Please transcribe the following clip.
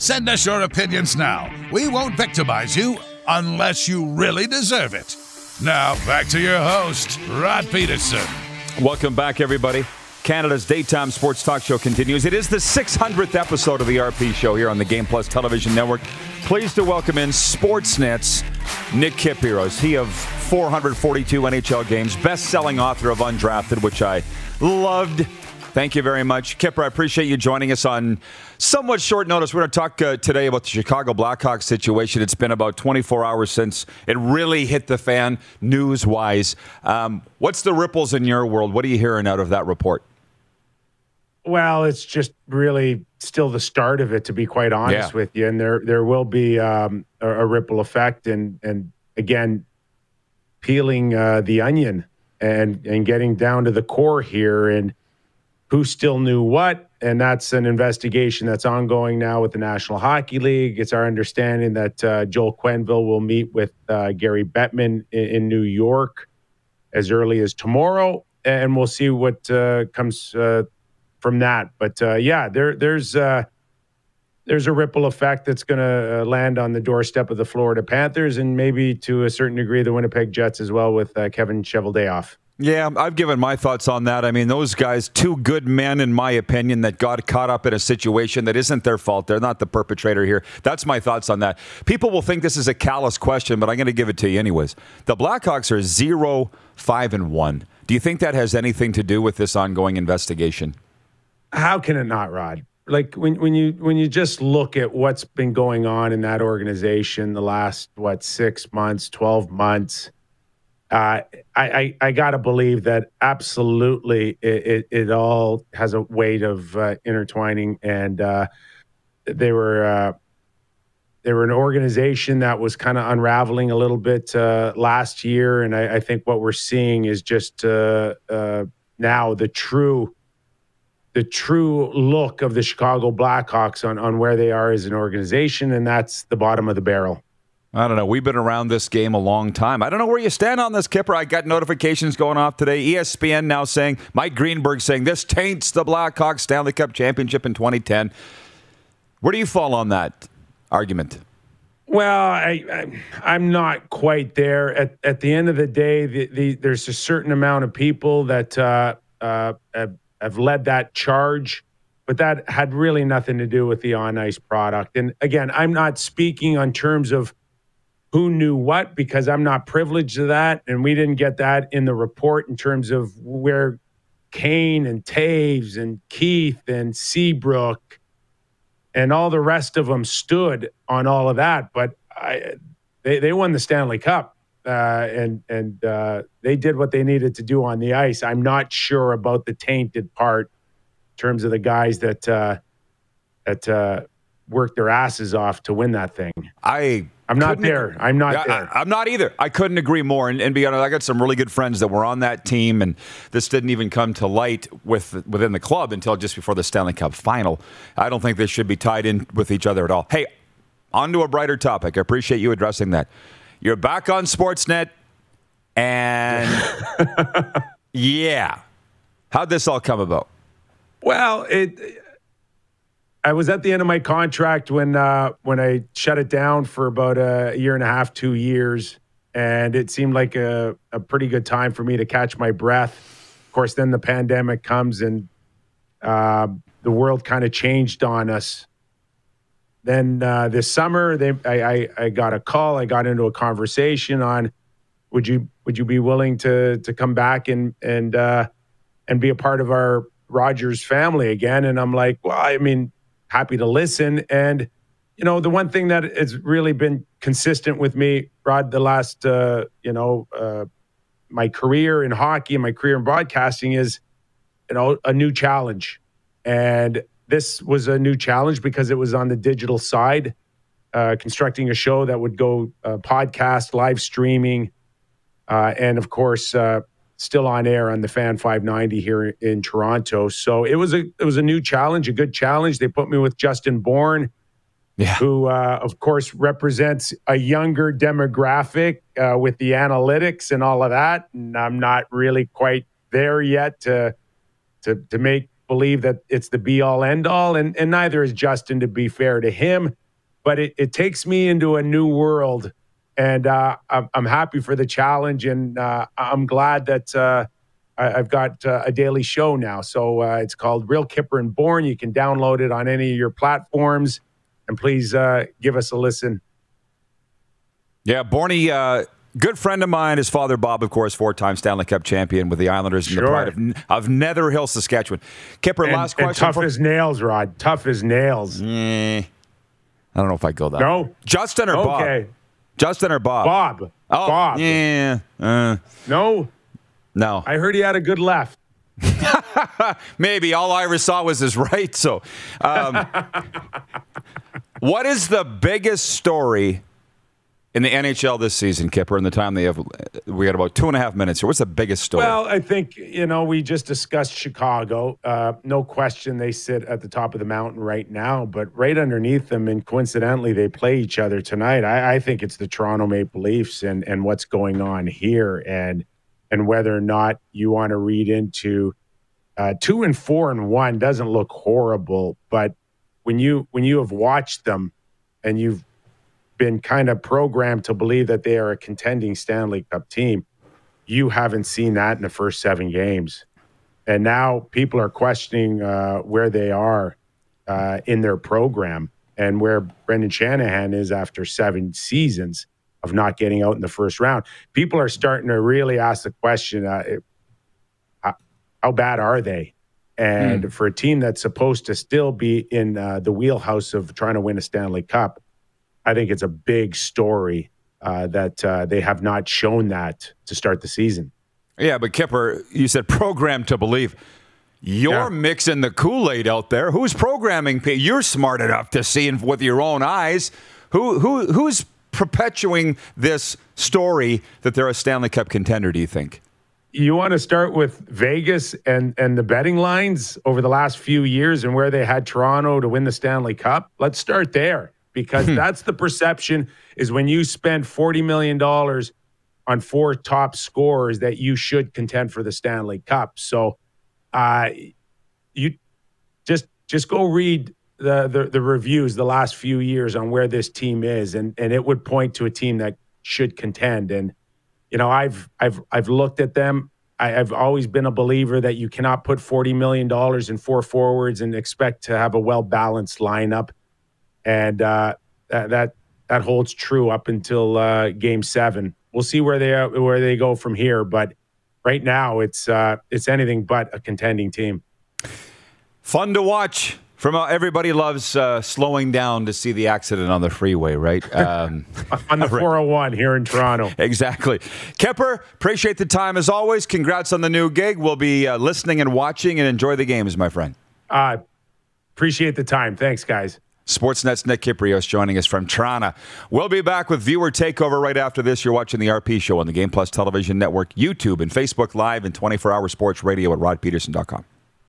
Send us your opinions now. We won't victimize you unless you really deserve it. Now, back to your host, Rod Pedersen. Welcome back, everybody. Canada's daytime sports talk show continues. It is the 600th episode of the RP Show here on the Game Plus Television Network. Pleased to welcome in Sportsnet's Nick Kypreos. He of 442 NHL games, best-selling author of Undrafted, which I loved. Thank you very much. Kipper, I appreciate you joining us on somewhat short notice. We're going to talk today about the Chicago Blackhawks situation. It's been about 24 hours since it really hit the fan news-wise. What's the ripples in your world? What are you hearing out of that report? Well, it's just really still the start of it, to be quite honest with you. And there will be a ripple effect. And again, peeling the onion and getting down to the core here and who still knew what. And that's an investigation that's ongoing now with the National Hockey League. It's our understanding that Joel Quenneville will meet with Gary Bettman in New York as early as tomorrow. And we'll see what comes from that. But there's a ripple effect that's going to land on the doorstep of the Florida Panthers and maybe to a certain degree the Winnipeg Jets as well with Kevin Cheveldayoff. Yeah, I've given my thoughts on that. I mean, those guys, two good men, in my opinion, that got caught up in a situation that isn't their fault. They're not the perpetrator here. That's my thoughts on that. People will think this is a callous question, but I'm going to give it to you anyways. The Blackhawks are 0-5-1. Do you think that has anything to do with this ongoing investigation? How can it not, Rod? Like when you just look at what's been going on in that organization the last 6 months, 12 months, I got to believe that absolutely it all has a weight of intertwining, and they were an organization that was kind of unraveling a little bit last year, and I think what we're seeing is just now the true look of the Chicago Blackhawks on where they are as an organization, and that's the bottom of the barrel. I don't know. We've been around this game a long time. I don't know where you stand on this, Kipper. I got notifications going off today. ESPN now saying, Mike Greenberg saying, this taints the Blackhawks Stanley Cup championship in 2010. Where do you fall on that argument? Well, I'm not quite there. At the end of the day, there's a certain amount of people that have led that charge, but that had really nothing to do with the on-ice product. And again, I'm not speaking on terms of who knew what, because I'm not privileged to that. And we didn't get that in the report in terms of where Kane and Taves and Keith and Seabrook and all the rest of them stood on all of that. But they won the Stanley Cup and they did what they needed to do on the ice. I'm not sure about the tainted part in terms of the guys that worked their asses off to win that thing. I'm not there. I'm not there. I'm not either. I couldn't agree more. And be honest, I got some really good friends that were on that team, and this didn't even come to light within the club until just before the Stanley Cup final. I don't think they should be tied in with each other at all. Hey, on to a brighter topic. I appreciate you addressing that. You're back on Sportsnet, and yeah. How'd this all come about? Well, I was at the end of my contract when I shut it down for about a year and a half, 2 years, and it seemed like a pretty good time for me to catch my breath. Of course, then the pandemic comes, and the world kind of changed on us. Then this summer, I got a call. I got into a conversation on would you be willing to come back and be a part of our Rogers family again? And I'm like, well, I mean, happy to listen. And, you know, the one thing that has really been consistent with me, Rod, the last, my career in hockey and my career in broadcasting is, you know, a new challenge. And this was a new challenge because it was on the digital side, constructing a show that would go podcast, live streaming, and of course, still on air on the Fan 590 here in Toronto. So it was a new challenge, a good challenge. They put me with Justin Bourne, who, of course, represents a younger demographic with the analytics and all of that. And I'm not really quite there yet to make believe that it's the be-all, end-all, and neither is Justin, to be fair to him. But it takes me into a new world, and I'm happy for the challenge, and I'm glad that I've got a daily show now. So it's called Real Kipper and Born. You can download it on any of your platforms, and please give us a listen. Yeah, Borny, good friend of mine. His father, Bob, of course, 4-time Stanley Cup champion with the Islanders and the pride of Netherhill, Saskatchewan. Kipper, last question. And tough as nails, Rod. Tough as nails. I don't know if I go that. No. Justin or Bob? Okay. Justin or Bob? Bob. Oh, Bob. Yeah. No. No. I heard he had a good left. Maybe. All I ever saw was his right. So, what is the biggest story in the NHL this season, Kipper, in the time we got about 2.5 minutes here? What's the biggest story? Well, I think, we just discussed Chicago. No question they sit at the top of the mountain right now, but right underneath them, and coincidentally, they play each other tonight. I think it's the Toronto Maple Leafs and what's going on here, and whether or not you want to read into 2-4-1 doesn't look horrible, but when you have watched them and you've been kind of programmed to believe that they are a contending Stanley Cup team, you haven't seen that in the first 7 games. And now people are questioning where they are in their program and where Brendan Shanahan is after 7 seasons of not getting out in the first round. People are starting to really ask the question, how bad are they? And for a team that's supposed to still be in the wheelhouse of trying to win a Stanley Cup, I think it's a big story that they have not shown that to start the season. Yeah, but Kipper, you said programmed to believe. You're mixing the Kool-Aid out there. Who's programming? You're smart enough to see with your own eyes. Who's perpetuating this story that they're a Stanley Cup contender, do you think? You want to start with Vegas and the betting lines over the last few years and where they had Toronto to win the Stanley Cup? Let's start there. Because that's the perception, is when you spend $40 million on 4 top scorers that you should contend for the Stanley Cup. So you just go read the reviews the last few years on where this team is, and it would point to a team that should contend. And I've looked at them. I've always been a believer that you cannot put $40 million in 4 forwards and expect to have a well-balanced lineup. And that holds true up until Game 7. We'll see where they go from here. But right now, it's anything but a contending team. Fun to watch. Everybody loves slowing down to see the accident on the freeway, right? On the 401 here in Toronto. Exactly. Kipper, appreciate the time as always. Congrats on the new gig. We'll be listening and watching and enjoy the games, my friend. Appreciate the time. Thanks, guys. Sportsnet's Nick Kypreos joining us from Toronto. We'll be back with Viewer Takeover right after this. You're watching the RP Show on the Game Plus Television Network, YouTube, and Facebook Live, and 24-hour sports radio at rodpeterson.com.